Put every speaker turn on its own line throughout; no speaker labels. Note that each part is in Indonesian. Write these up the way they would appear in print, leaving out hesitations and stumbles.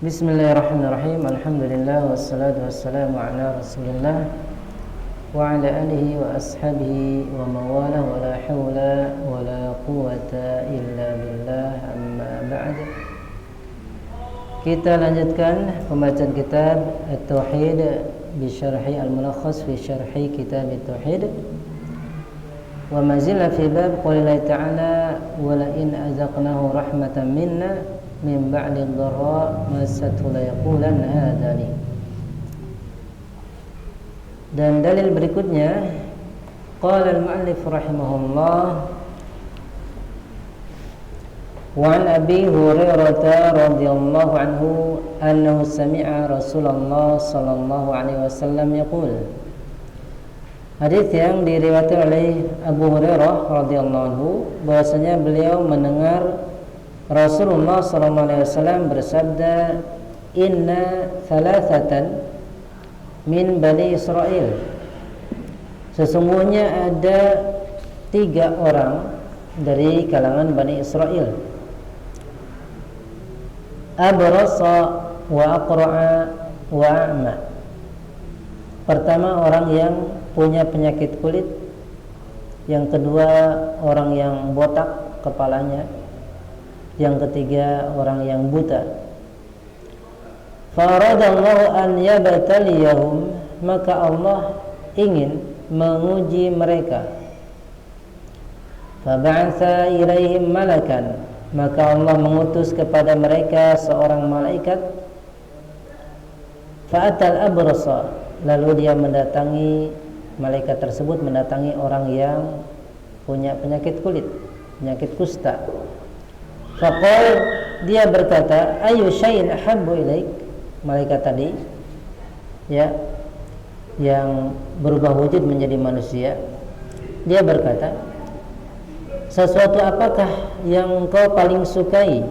Bismillahirrahmanirrahim. Alhamdulillah wassalatu wassalamu ala Rasulillah wa ala alihi wa ashabihi wa mawalah wa la hawla wa la quwwata illa billah, amma ba'd. Kita lanjutkan pembacaan kitab At-Tauhid bi syarhi al-mulakhas fi syarhi kitab At-Tauhid. Wa ma zilna fi bab qoulillahi ta'ala wa la in azaqnahu rahmatan minna min ba'di dharra massathu la yaqulanna hadani. Dan dalil berikutnya, qala al-mu'allif rahimahullah, wa an Abi Hurairah radhiyallahu anhu annahu sami'a Rasulullah sallallahu alaihi wasallam yaqul. Hadis yang diriwayatkan oleh Abu Hurairah radhiyallahu anhu bahwasanya beliau mendengar Rasulullah SAW bersabda, Inna thalathatan min Bani Israel. Sesungguhnya ada 3 orang dari kalangan Bani Israel. Abrasa wa aqra'a wa a'ma. Pertama, orang yang punya penyakit kulit. Yang kedua, orang yang botak kepalanya. Yang ketiga, orang yang buta. Faradallahu an yabtaliyahum, maka Allah ingin menguji mereka. Fab'atha ilaihim malakan, maka Allah mengutus kepada mereka seorang malaikat. Fa'atal abrasa, lalu dia mendatangi, malaikat tersebut mendatangi orang yang punya penyakit kulit, penyakit kusta. Faqal, dia berkata, ayu syai'in ahabbu ilaik. Malaikat tadi, ya, yang berubah wujud menjadi manusia, dia berkata, sesuatu apakah yang engkau paling sukai?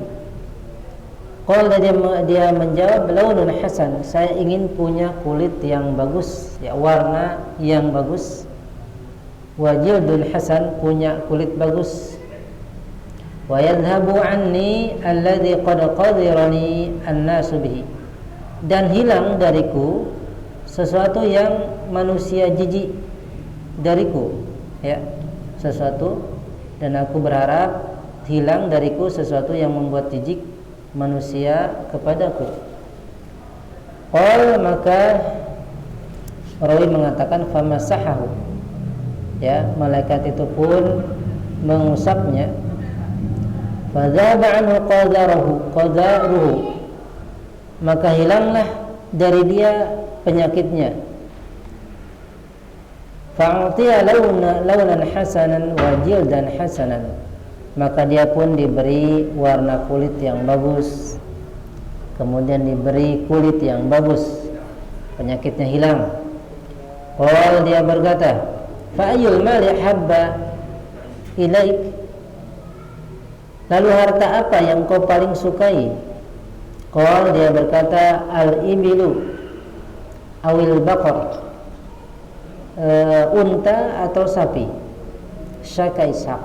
Qala, dia menjawab, launun hasan, saya ingin punya kulit yang bagus, ya, warna yang bagus. Wa jildun hasan, punya kulit bagus. Wa yadhhabu anni alladhi qad qadirani an-nasu bihi, dan hilang dariku sesuatu yang manusia jijik dariku, ya, sesuatu, dan aku berharap hilang dariku sesuatu yang membuat jijik manusia kepadaku. Qal, maka rawi mengatakan famasahahu, ya, malaikat itu pun mengusapnya. Fadzaba anhu qadaruhu, maka hilanglah dari dia penyakitnya. Fa'utiya launan hasanan wa jildan hasanan, maka dia pun diberi warna kulit yang bagus, kemudian diberi kulit yang bagus, penyakitnya hilang. Qala, dia berkata, fa ayyul mali habba ilaik, lalu harta apa yang kau paling sukai? Qala, dia berkata, al-ibilu awil baqar, unta atau sapi. Syaka Ishaq,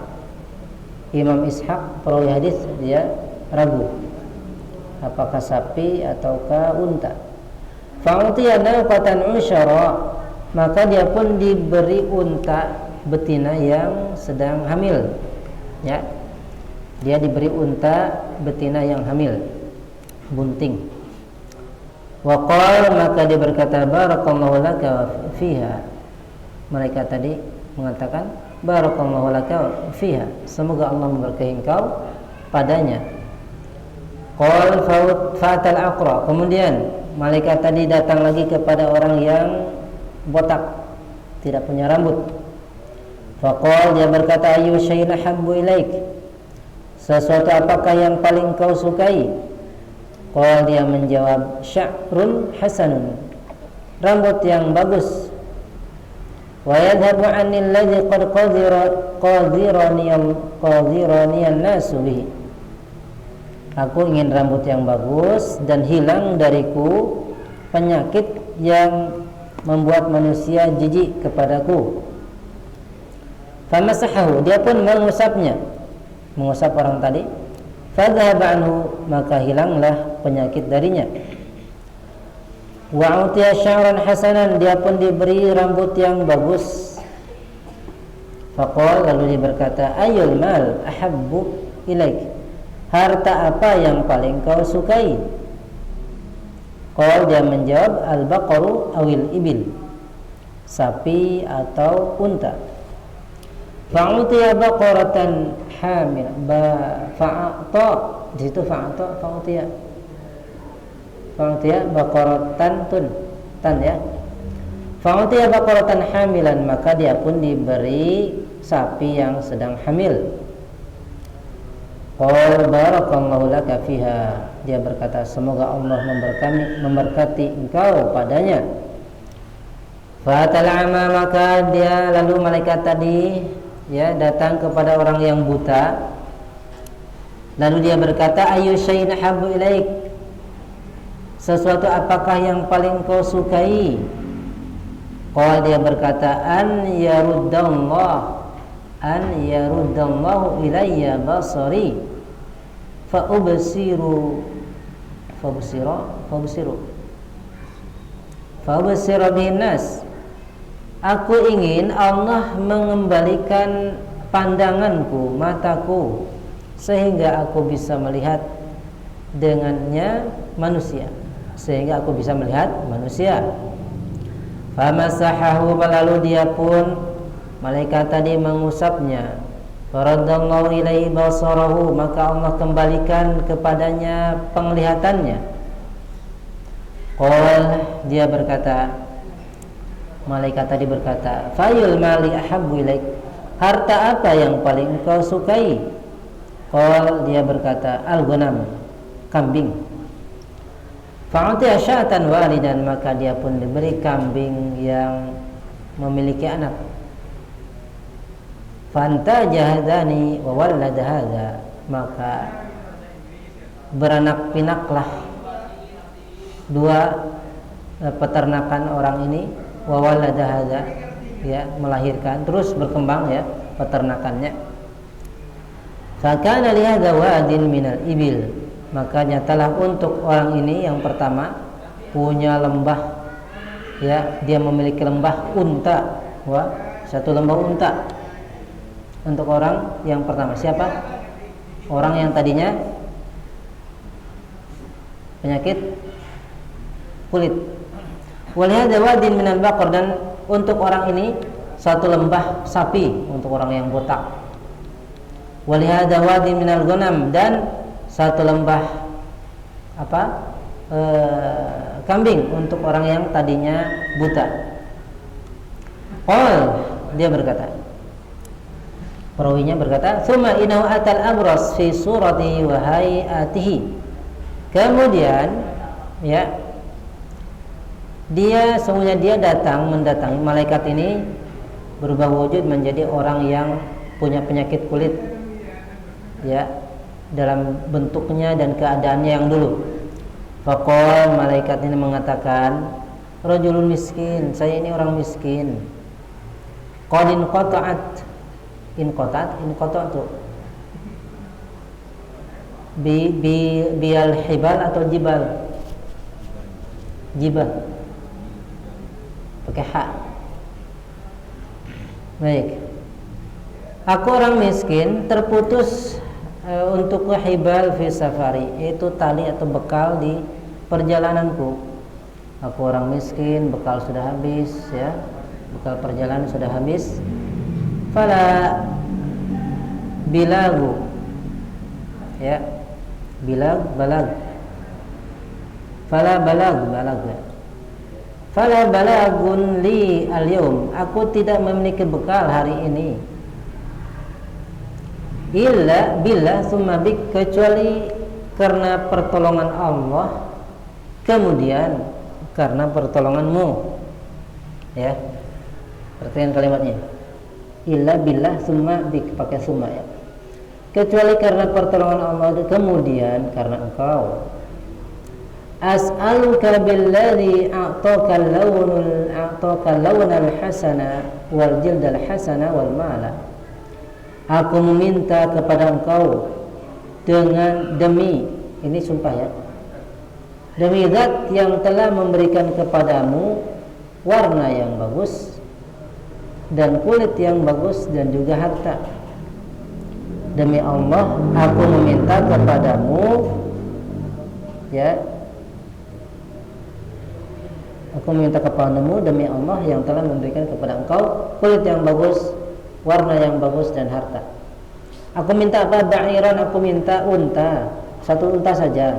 Imam Ishaq perawi hadis, dia ragu apakah sapi ataukah unta. Fa'utiya naqatan usyara, maka dia pun diberi unta betina yang sedang hamil, ya, dia diberi unta betina yang hamil, bunting. Wa qala, maka dia berkata, barakallahu laka fiha. Malaikat tadi mengatakan, barakallahu laka fiha, semoga Allah memberkahi engkau padanya. Qala fa'atal aqra, kemudian malaikat tadi datang lagi kepada orang yang botak, tidak punya rambut. Faqala, dia berkata, ayu syai'in ahabbu ilaik, sesuatu apakah yang paling kau sukai? Qala, dia menjawab, sya'run hasanun, rambut yang bagus. Wa yadhhabu anni alladhi qad qadirani an-nasu bihi, aku ingin rambut yang bagus dan hilang dariku penyakit yang membuat manusia jijik kepadaku. Famasahahu, dia pun mengusapnya, mengusap orang tadi. Fadhhaba anhu, maka hilanglah penyakit darinya. Wa utiya sya'ran hasanan, dia pun diberi rambut yang bagus. Faqala, lalu dia berkata, ayyul mal ahabbu ilaik, harta apa yang paling kau sukai? Qala, dia menjawab, al-baqaru awil ibil, sapi atau unta. Fa'utiya baqaratan hamil, fa'ata, di situ fa'ata, fa'utiya baqaratan tan ya. Fa'utiya baqaratan hamilan, maka dia pun diberi sapi yang sedang hamil. Qala barakallahu laka fiha, dia berkata, semoga Allah memberkati engkau padanya. Fatal ama, maka dia lalu malaikat tadi datang kepada orang yang buta. Lalu dia berkata, ayu syai'in habbu ilaik, sesuatu apakah yang paling kau sukai? Qala, dia berkata, an yaruddallahu ilayya basari fa ubsiru bin nas. Aku ingin Allah mengembalikan pandanganku, mataku, sehingga aku bisa melihat dengannya manusia, sehingga aku bisa melihat manusia. Famasahahu, lalu dia pun, malaikat tadi mengusapnya. Faradallahu ilaihi basarahu, maka Allah kembalikan kepadanya penglihatannya. Qal, dia berkata, malaikat tadi berkata, fayul mali ahabbu ilaik, harta apa yang paling engkau sukai? Qal, dia berkata, al-ghanam, kambing. Fa'utiya sya'atan walidan, maka dia pun diberi kambing yang memiliki anak. Fantaja hadani wa wallada hadza, maka beranak pinaklah dua peternakan orang ini, wa wallada hadza, melahirkan, terus berkembang peternakannya. Fakana li hadza wadin minal ibil, maka nyatalah untuk orang ini yang pertama punya lembah, dia memiliki lembah unta, satu lembah unta. Untuk orang yang pertama, siapa? Orang yang tadinya penyakit kulit. Walihada wadin minal baqar, dan untuk orang ini satu lembah sapi untuk orang yang botak. Walihada wadin minal ghanam, dan satu lembah kambing untuk orang yang tadinya buta. Dia berkata, perawinya berkata, "Tsumma innahu atal abras fi surati wa hayatihi." Kemudian sesungguhnya dia mendatangi malaikat ini berubah wujud menjadi orang yang punya penyakit kulit, dalam bentuknya dan keadaannya yang dulu. Faqala, malaikat ini mengatakan, "Rajulun miskin, saya ini orang miskin. Qad inqata'tu bial hibal atau jibal pakai ha. Baik, aku orang miskin, terputus untuk hibal fi safari, yaitu tali atau bekal di perjalananku. Aku orang miskin, bekal sudah habis, bekal perjalanan sudah habis. Fala bilagu, balag. Fala balagun li al-yawm, aku tidak memiliki bekal hari ini. Illa billah summa bik, kecuali karena pertolongan Allah, kemudian karena pertolonganmu. Perhatikan kalimatnya. Illa billah summa bik, pakai summa, kecuali karena pertolongan Allah, kemudian karena engkau. As'aluka billadzi a'taka lawnal hasana wal jildal hasana wal mala. Aku meminta kepada engkau demi, ini sumpah ya, demi zat yang telah memberikan kepadamu warna yang bagus dan kulit yang bagus dan juga harta. Demi Allah aku meminta kepadamu, ya, aku meminta kepadamu demi Allah yang telah memberikan kepada engkau kulit yang bagus, warna yang bagus dan harta. Aku minta apa? Ba'iran, aku minta unta, satu unta saja.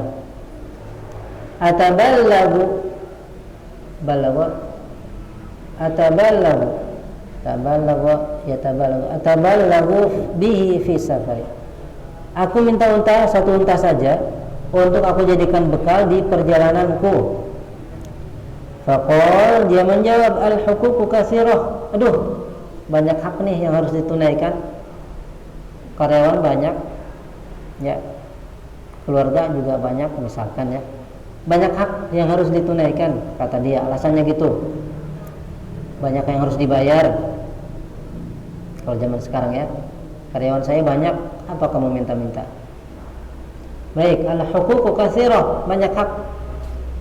Ataballagu bihi fi safari. Aku minta unta, satu unta saja untuk aku jadikan bekal di perjalananku. Faqal, dia menjawab, al-huququ katsirah. Aduh, banyak hak nih yang harus ditunaikan. Karyawan banyak, ya, keluarga juga banyak, misalkan ya, banyak hak yang harus ditunaikan, kata dia. Alasannya gitu, banyak yang harus dibayar. Kalau zaman sekarang ya, karyawan saya banyak, apa kamu minta-minta? Baik, al-huququ katsirah, banyak hak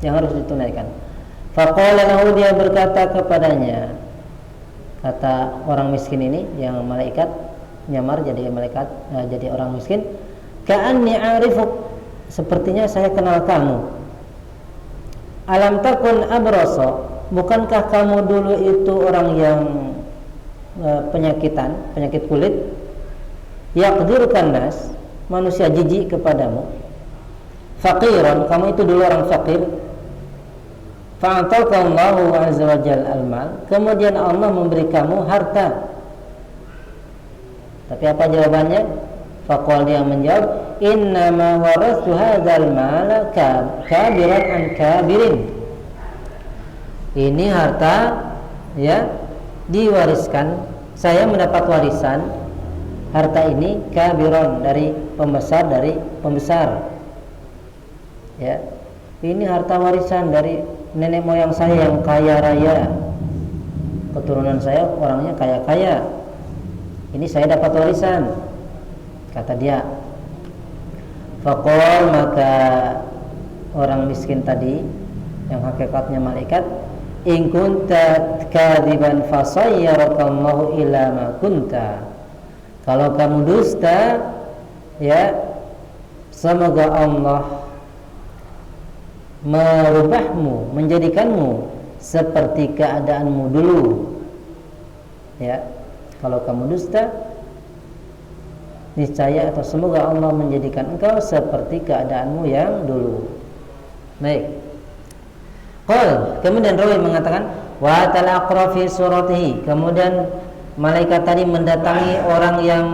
yang harus ditunaikan. Faqala lahu, dia berkata kepadanya, kata orang miskin ini yang malaikat nyamar jadi malaikat, jadi orang miskin, ka'anni a'rifuk, sepertinya saya kenal kamu. Alam takun abrasa, bukankah kamu dulu itu orang yang penyakit kulit? Yaqdirkan nas, manusia jijik kepadamu. Faqiran, kamu itu dulu orang fakir. Fa'ataka Allahu azza wa jalla al-mal, kemudian Allah memberi kamu harta. Tapi apa jawabannya? Faqal, dia menjawab, innama warathu hadzal mala kabiran an kabirin. Ini harta, ya, diwariskan, saya mendapat warisan harta ini kabiron, dari pembesar. Ya, ini harta warisan dari nenek moyang saya yang kaya raya. Keturunan saya orangnya kaya-kaya. Ini saya dapat warisan, kata dia. Faqal, maka orang miskin tadi yang hakikatnya malaikat, in kunta kadziban fasayyarakallahu ila ma kunta. Kalau kamu dusta, ya, semoga Allah merubahmu, menjadikanmu seperti keadaanmu dulu. Ya, kalau kamu dusta, niscaya atau semoga Allah menjadikan engkau seperti keadaanmu yang dulu. Baik. Qal, kemudian rawi mengatakan, wa talaqra fi suratihi, kemudian malaikat tadi mendatangi orang yang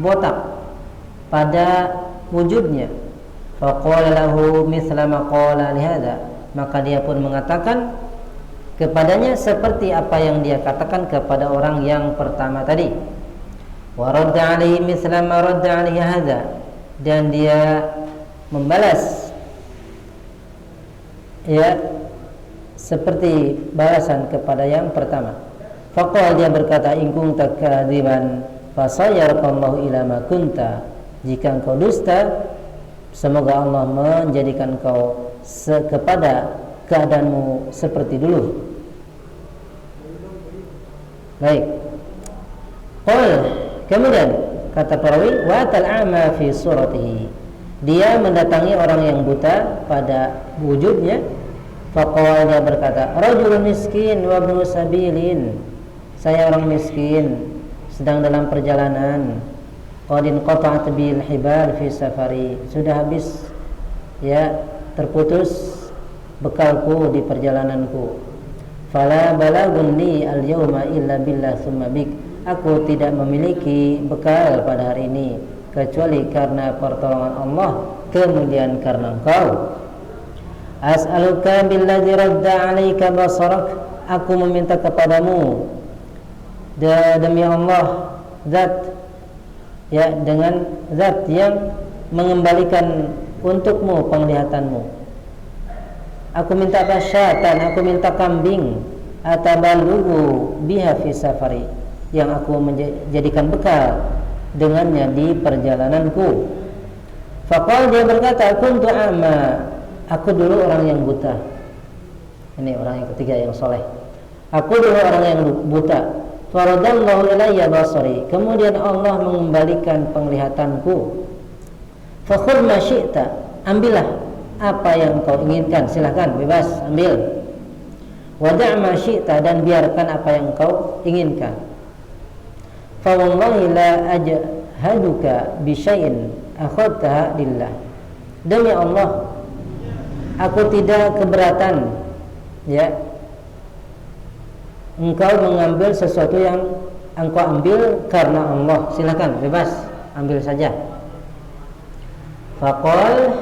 botak pada wujudnya. Faqala lahu mithla ma qala li hadza, maka dia pun mengatakan kepadanya seperti apa yang dia katakan kepada orang yang pertama tadi. Wa radda alaihi mithla ma radda alaihi hadza, dan dia membalas, ya, seperti balasan kepada yang pertama. Faqala, dia berkata, in kunta kadziban fasayyarakallahu ila ma kunta, jika engkau dusta, semoga Allah menjadikan engkau kepada keadaanmu seperti dulu. Baik. Qul, kemudian kata perawi, wa tal'ama fi suratihi, dia mendatangi orang yang buta pada wujudnya. Faqala, dia berkata, rajulun miskin wa ibnu sabilin, saya orang miskin sedang dalam perjalanan. Qad inqata'at bil hibal fi safari, sudah habis, ya, terputus bekalku di perjalananku. Fala balagun li al-yawma illa billah thumma bik, aku tidak memiliki bekal pada hari ini kecuali karena pertolongan Allah, kemudian karena engkau. As'aluka billadzi radda 'alaika basarak, aku meminta kepadamu demi Allah, zat, ya, dengan zat yang mengembalikan untukmu penglihatanmu. Aku minta basyatan, aku minta kambing, atabalughu biha fi safari, yang aku menjadikan bekal dengannya di perjalananku. Faqala, dia berkata, kuntu a'ma, aku dulu orang yang buta. Ini orang yang ketiga yang soleh. Aku dulu orang yang buta. Faradallahu ilayya basari, kemudian Allah mengembalikan penglihatanku. Fakhudh ma syi'ta, ambillah apa yang kau inginkan, silakan bebas ambil. Wada' ma syi'ta, dan biarkan apa yang kau inginkan. Fa wallahi la ajhaduka bi syai'in akhadtaha lillah, demi Allah aku tidak keberatan ya engkau mengambil sesuatu yang engkau ambil karena Allah, silakan bebas ambil saja. Faqal,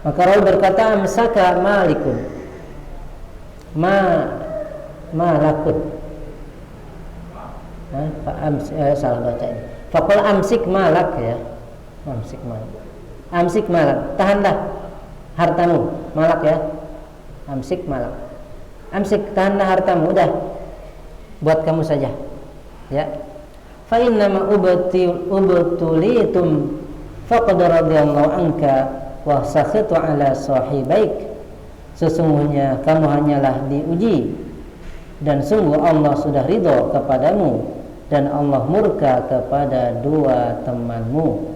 maka Rawi berkata, amsaka malikun, malakun. Salah baca ini. Faqal amsik malak ya. Amsik malak, tahanlah hartamu. Malak ya. Amsik malak. Amsik, tahanlah hartamu, udah. Buat kamu saja. Ya. Fa innama ubtulitum faqad radiyallahu anka wa sakhitu ala sahibaik. Sesungguhnya kamu hanyalah diuji, dan sungguh Allah sudah ridho kepadamu, dan Allah murka kepada dua temanmu.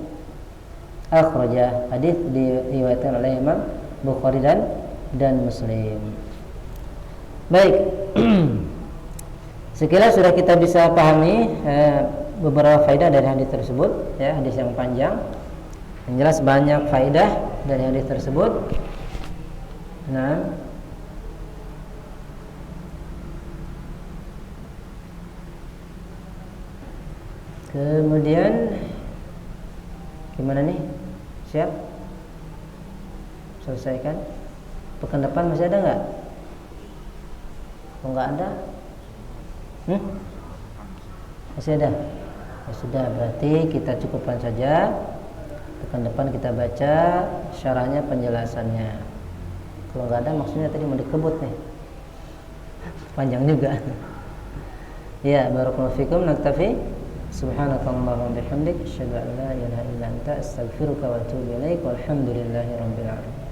Akhrajah, hadis diriwayatkan oleh Imam Bukhari dan Muslim. Baik. Sekilas sudah kita bisa pahami beberapa faedah dari hadis tersebut ya, hadis yang panjang. Yang jelas banyak faedah dari hadis tersebut. Nah, kemudian gimana nih? Siap? Selesaikan? Pekan depan masih ada nggak? Kalau nggak ada, masih ada? Ya sudah, berarti kita cukupkan saja. Pekan depan kita baca syarahnya, penjelasannya. Kalau nggak ada, maksudnya tadi mau dikebut nih, panjang juga. Ya, barakallahu fikum. Naktafi. Subhanakallahumma wa bihamdik, asyhadu an la ilaha illa anta, astaghfiruka wa atubu ilaik. Walhamdulillahirabbil alamin.